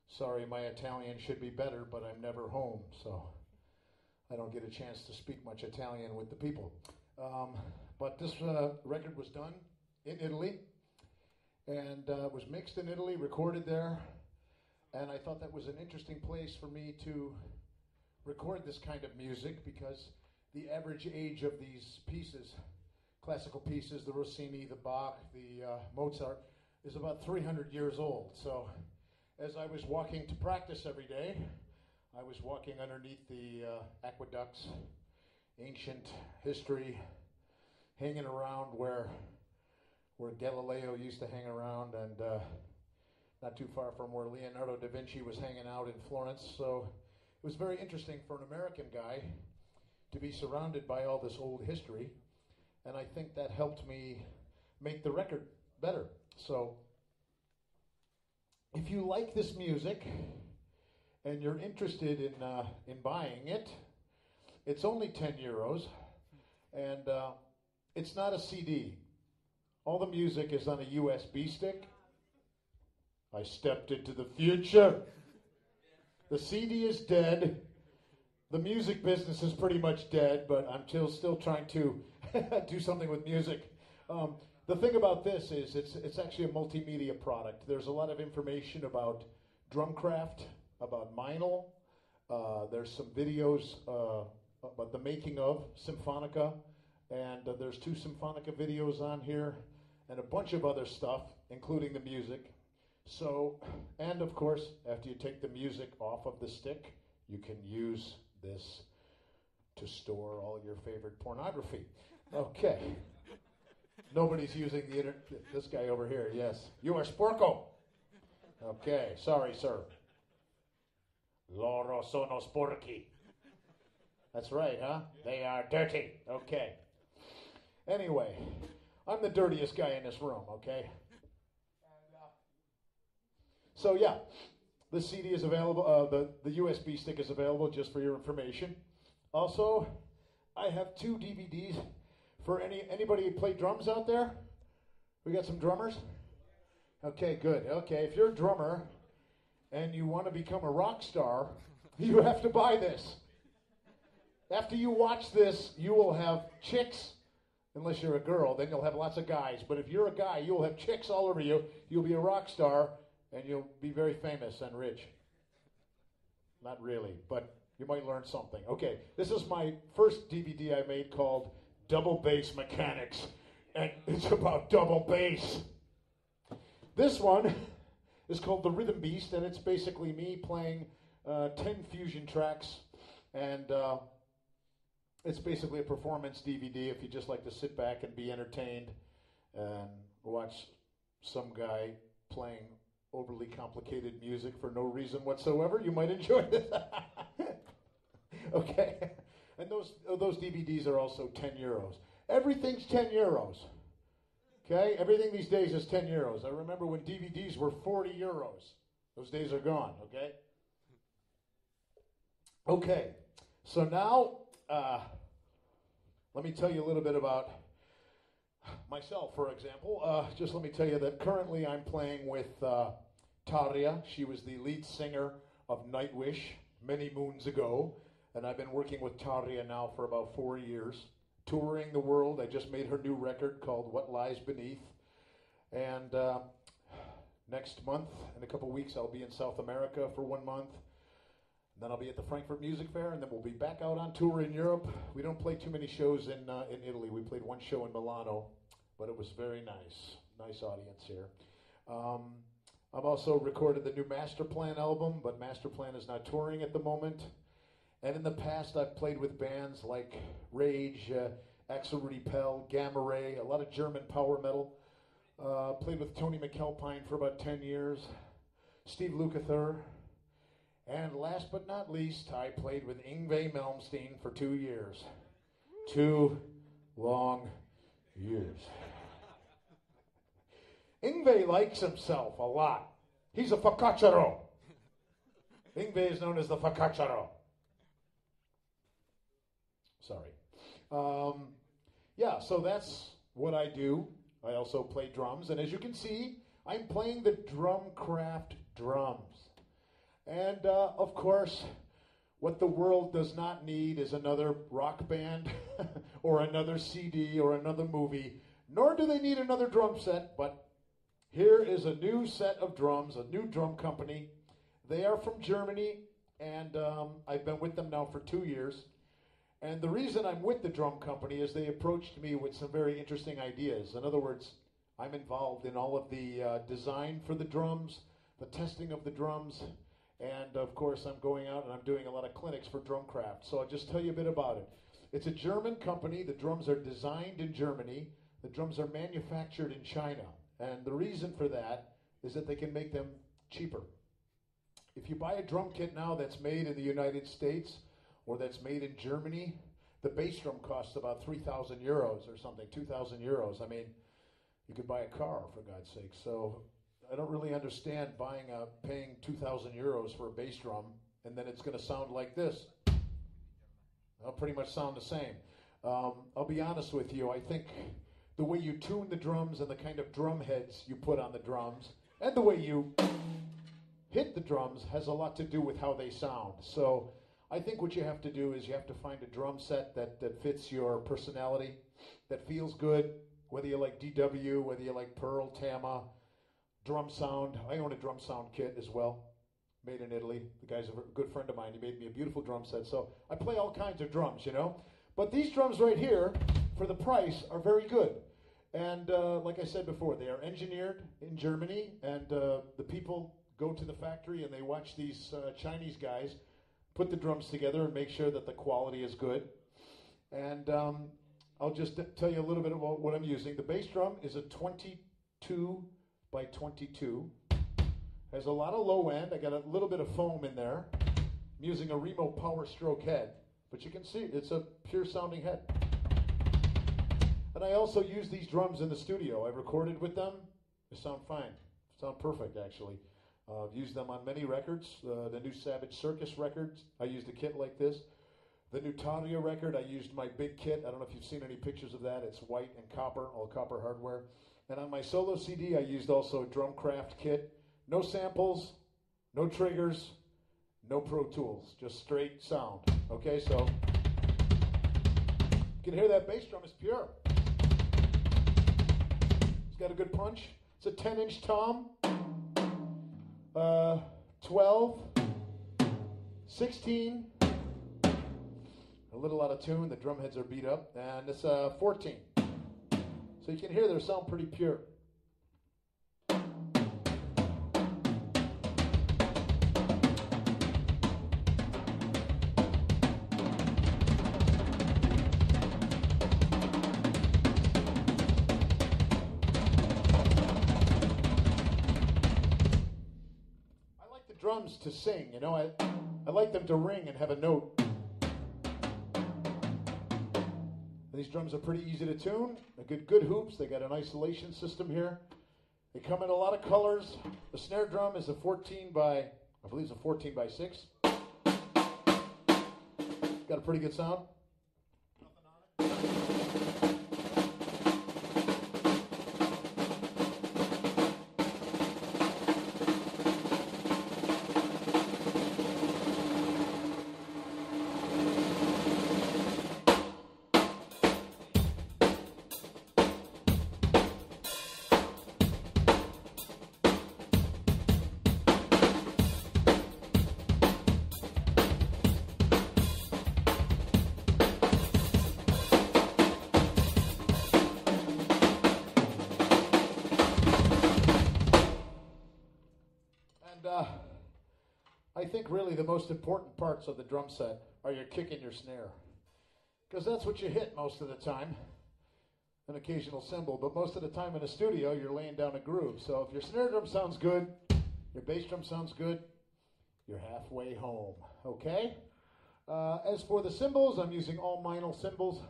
Sorry, my Italian should be better, but I'm never home, so I don't get a chance to speak much Italian with the people. Um, but this record was done in Italy, and was mixed in Italy, recorded there, and I thought that was an interesting place for me to record this kind of music because the average age of these pieces, classical pieces, the Rossini, the Bach, the Mozart, is about 300 years old. So as I was walking to practice every day, I was walking underneath the aqueducts, ancient history, hanging around where Galileo used to hang around, and not too far from where Leonardo da Vinci was hanging out in Florence. So it was very interesting for an American guy to be surrounded by all this old history, and I think that helped me make the record better. So if you like this music and you're interested in buying it, it's only 10 euros, and it's not a CD. All the music is on a USB stick. I stepped into the future. The CD is dead. The music business is pretty much dead, but I'm still trying to do something with music. The thing about this is it's actually a multimedia product. There's a lot of information about drumcraft, about Meinl. There's some videos about the making of Symphonica, and there's 2 Symphonica videos on here, and a bunch of other stuff, including the music. So, and of course, after you take the music off of the stick, you can use this to store all your favorite pornography. Okay. Nobody's using the internet. This guy over here, yes. You are sporco. Okay, sorry, sir. Loro sono sporchi. That's right, huh? They are dirty. Okay. Anyway, I'm the dirtiest guy in this room, okay? So yeah, the CD is available, the USB stick is available just for your information. Also, I have 2 DVDs for anybody play drums out there? We got some drummers? Okay, good. Okay, if you're a drummer and you want to become a rock star, you have to buy this. After you watch this, you will have chicks, unless you're a girl, then you'll have lots of guys. But if you're a guy, you'll have chicks all over you. You'll be a rock star, and you'll be very famous and rich. Not really, but you might learn something. Okay, this is my first DVD I made called Double Bass Mechanics, and it's about double bass. This one is called The Rhythm Beast, and it's basically me playing 10 fusion tracks, and it's basically a performance DVD if you just like to sit back and be entertained and watch some guy playing overly complicated music for no reason whatsoever. You might enjoy this. Okay. And those DVDs are also 10 euros. Everything's 10 euros. Okay? Everything these days is 10 euros. I remember when DVDs were 40 euros. Those days are gone, okay? Okay. So now, let me tell you a little bit about myself, for example. Just let me tell you that currently I'm playing with Tarja. She was the lead singer of Nightwish many moons ago. And I've been working with Tarja now for about 4 years, touring the world. I just made her new record called What Lies Beneath. And next month, in a couple weeks, I'll be in South America for 1 month. And then I'll be at the Frankfurt Music Fair, and then we'll be back out on tour in Europe. We don't play too many shows in Italy. We played 1 show in Milano, but it was very nice. Nice audience here. I've also recorded the new Master Plan album, but Master Plan is not touring at the moment. And in the past, I've played with bands like Rage, Axel Repel, Gamma Ray, a lot of German power metal. Played with Tony McAlpine for about 10 years, Steve Lukather, and last but not least, I played with Yngwie Malmsteen for 2 years. 2 long years. Yngwie likes himself a lot. He's a facacciaro. Yngwie is known as the facacciaro. Sorry. Yeah, so that's what I do. I also play drums, and as you can see, I'm playing the Drumcraft drums. And of course, what the world does not need is another rock band or another CD or another movie, nor do they need another drum set, but here is a new set of drums, a new drum company. They are from Germany, and I've been with them now for 2 years. And the reason I'm with the drum company is they approached me with some very interesting ideas. In other words, I'm involved in all of the design for the drums, the testing of the drums, and of course I'm going out and I'm doing a lot of clinics for Drumcraft. So I'll just tell you a bit about it. It's a German company. The drums are designed in Germany. The drums are manufactured in China. And the reason for that is that they can make them cheaper. If you buy a drum kit now that's made in the United States or that's made in Germany, the bass drum costs about 3,000 euros or something, 2,000 euros. I mean, you could buy a car, for God's sake. So I don't really understand paying 2,000 euros for a bass drum, and then it's going to sound like this. It'll pretty much sound the same. I'll be honest with you. I think the way you tune the drums and the kind of drum heads you put on the drums and the way you hit the drums has a lot to do with how they sound. So I think what you have to do is you have to find a drum set that fits your personality, that feels good, whether you like DW, whether you like Pearl, Tama, Drum Sound. I own a Drum Sound kit as well, made in Italy. The guy's a good friend of mine. He made me a beautiful drum set. So I play all kinds of drums, you know. But these drums right here, for the price, are very good. And like I said before, they are engineered in Germany, and the people go to the factory and they watch these Chinese guys put the drums together and make sure that the quality is good. And I'll just tell you a little bit about what I'm using. The bass drum is a 22 by 22. Has a lot of low end. I got a little bit of foam in there. I'm using a Remo Power Stroke head, but you can see it's a pure sounding head. And I also use these drums in the studio. I recorded with them. They sound fine. Sound perfect, actually. I've used them on many records. The new Savage Circus records, I used a kit like this. The new Taria record, I used my big kit. I don't know if you've seen any pictures of that. It's white and copper, all copper hardware. And on my solo CD, I used also a Drumcraft kit. No samples, no triggers, no Pro Tools, just straight sound. Okay, so you can hear that bass drum is pure. It's got a good punch. It's a 10-inch tom, 12, 16, a little out of tune. The drum heads are beat up, and it's 14. So you can hear they sound pretty pure. Drums to sing, you know, I like them to ring and have a note. These drums are pretty easy to tune. They're good hoops. They got an isolation system here. They come in a lot of colors. The snare drum is a 14 by, I believe it's a 14 by 6. Got a pretty good sound. I think really the most important parts of the drum set are your kick and your snare, because that's what you hit most of the time. An occasional cymbal, but most of the time in a studio you're laying down a groove. So if your snare drum sounds good, your bass drum sounds good, you're halfway home. Okay? As for the cymbals, I'm using all Meinl cymbals.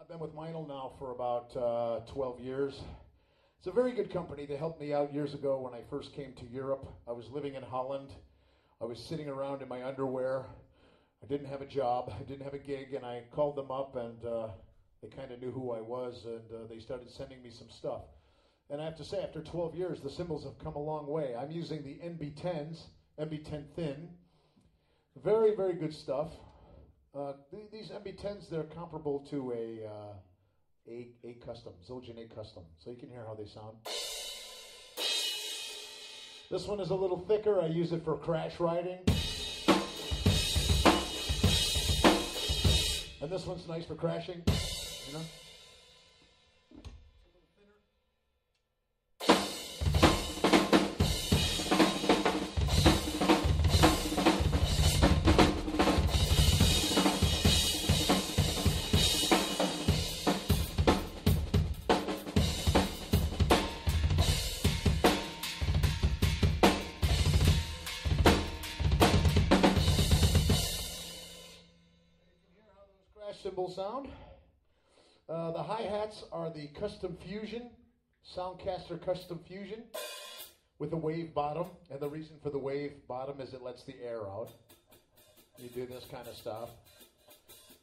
I've been with Meinl now for about 12 years. It's a very good company. They helped me out years ago when I first came to Europe. I was living in Holland. I was sitting around in my underwear. I didn't have a job. I didn't have a gig, and I called them up, and they kind of knew who I was, and they started sending me some stuff. And I have to say, after 12 years, the cymbals have come a long way. I'm using the NB10s, MB10 thin. Very, very good stuff. These MB10s, they're comparable to a custom, Zildjian A custom. So you can hear how they sound. This one is a little thicker. I use it for crash riding. And this one's nice for crashing, you know? Cymbal sound. The hi-hats are the Custom Fusion, Soundcaster Custom Fusion, with a wave bottom. And the reason for the wave bottom is it lets the air out. You do this kind of stuff.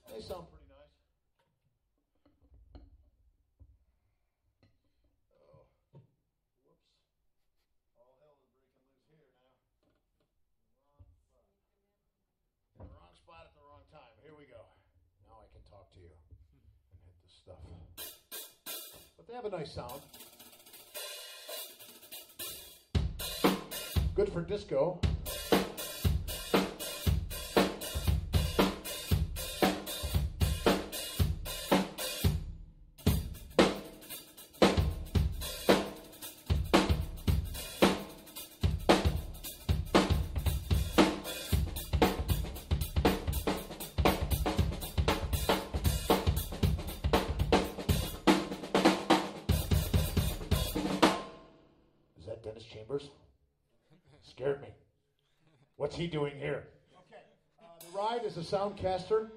They sound pretty nice. Oh, whoops. All hell is breaking loose here now. In the wrong spot at the wrong time. Here we go. Now I can talk to you and hit this stuff. But they have a nice sound. Good for disco. Dennis Chambers? Scared me. What's he doing here? Okay. The ride is a Soundcaster.